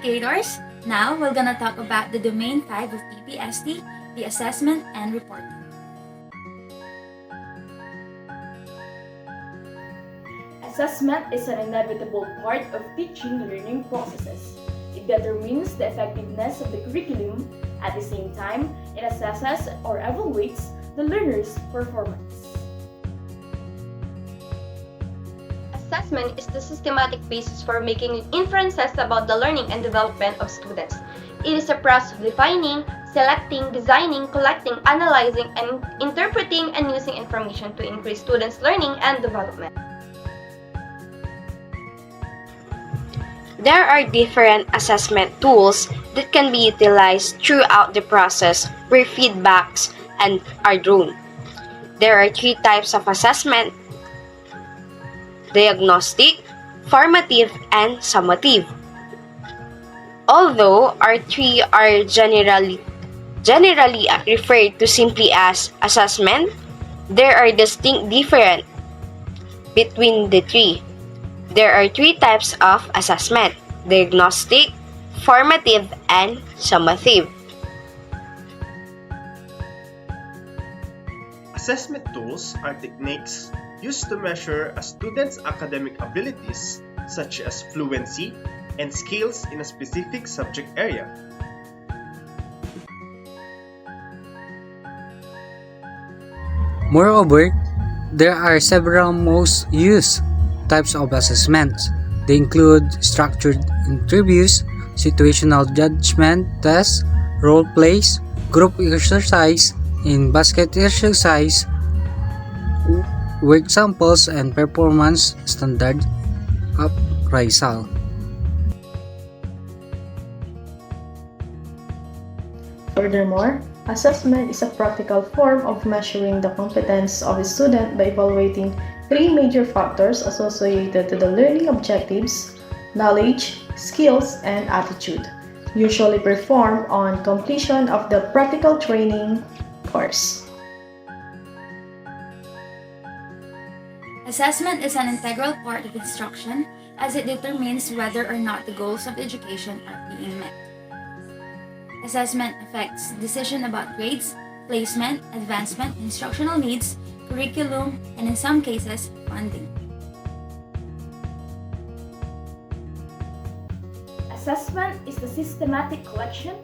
educators. Now, we're gonna talk about the Domain 5 of PPST, the assessment and reporting. Assessment is an inevitable part of teaching learning processes. It determines the effectiveness of the curriculum. At the same time, it assesses or evaluates the learner's performance. Assessment is the systematic basis for making inferences about the learning and development of students. It is a process of defining, selecting, designing, collecting, analyzing, and interpreting and using information to increase students' learning and development. There are different assessment tools that can be utilized throughout the process where feedbacks are drawn. There are three types of assessment: diagnostic, formative, and summative. Although our three are generally referred to simply as assessment, there are distinct differences between the three. There are three types of assessment: diagnostic, formative, and summative. Assessment tools are techniques used to measure a student's academic abilities, such as fluency and skills in a specific subject area. Moreover, there are several most used types of assessments. They include structured interviews, situational judgment tests, role plays, group exercise, in-basket exercise, work samples, and performance standard appraisal. Furthermore, assessment is a practical form of measuring the competence of a student by evaluating three major factors associated to the learning objectives: knowledge, skills, and attitude, usually performed on completion of the practical training course. Assessment is an integral part of instruction as it determines whether or not the goals of education are being met. Assessment affects decision about grades, placement, advancement, instructional needs, curriculum, and in some cases, funding. Assessment is the systematic collection,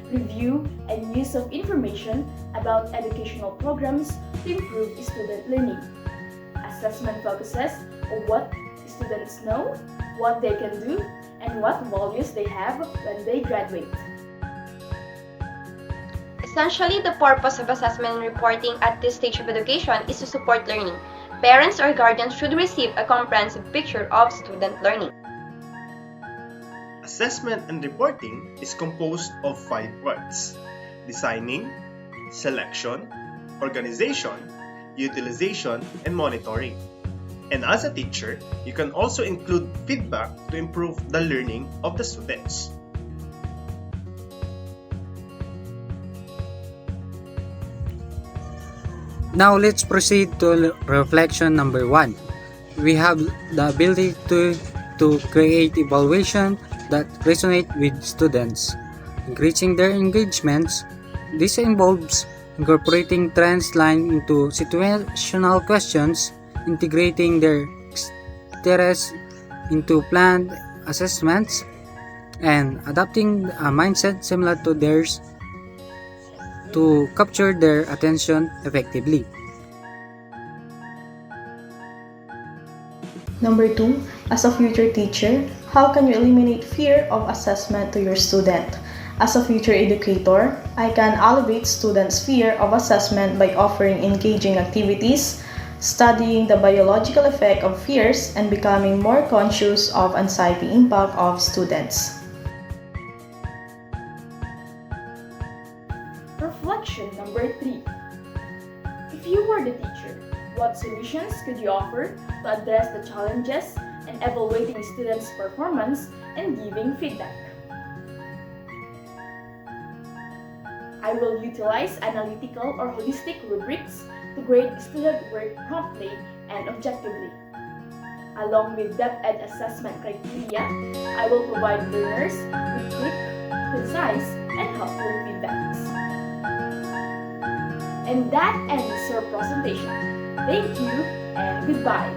review, and use of information about educational programs to improve student learning. Assessment focuses on what students know, what they can do, and what values they have when they graduate. Essentially, the purpose of assessment and reporting at this stage of education is to support learning. Parents or guardians should receive a comprehensive picture of student learning. Assessment and reporting is composed of 5 parts: designing, selection, organization, utilization, and monitoring. And as a teacher, you can also include feedback to improve the learning of the students. Now let's proceed to reflection number 1. We have the ability to create evaluation that resonate with students, increasing their engagements. This involves incorporating trends line into situational questions, integrating their interests into planned assessments, and adapting a mindset similar to theirs to capture their attention effectively. Number 2, as a future teacher, how can you eliminate fear of assessment to your student? As a future educator, I can alleviate students' fear of assessment by offering engaging activities, studying the biological effect of fears, and becoming more conscious of anxiety impact of students. Reflection number 3. If you were the teacher, what solutions could you offer to address the challenges in evaluating students' performance and giving feedback? I will utilize analytical or holistic rubrics to grade student work promptly and objectively. Along with BSEd assessment criteria, I will provide learners with quick, concise, and helpful feedbacks. And that ends our presentation. Thank you and goodbye.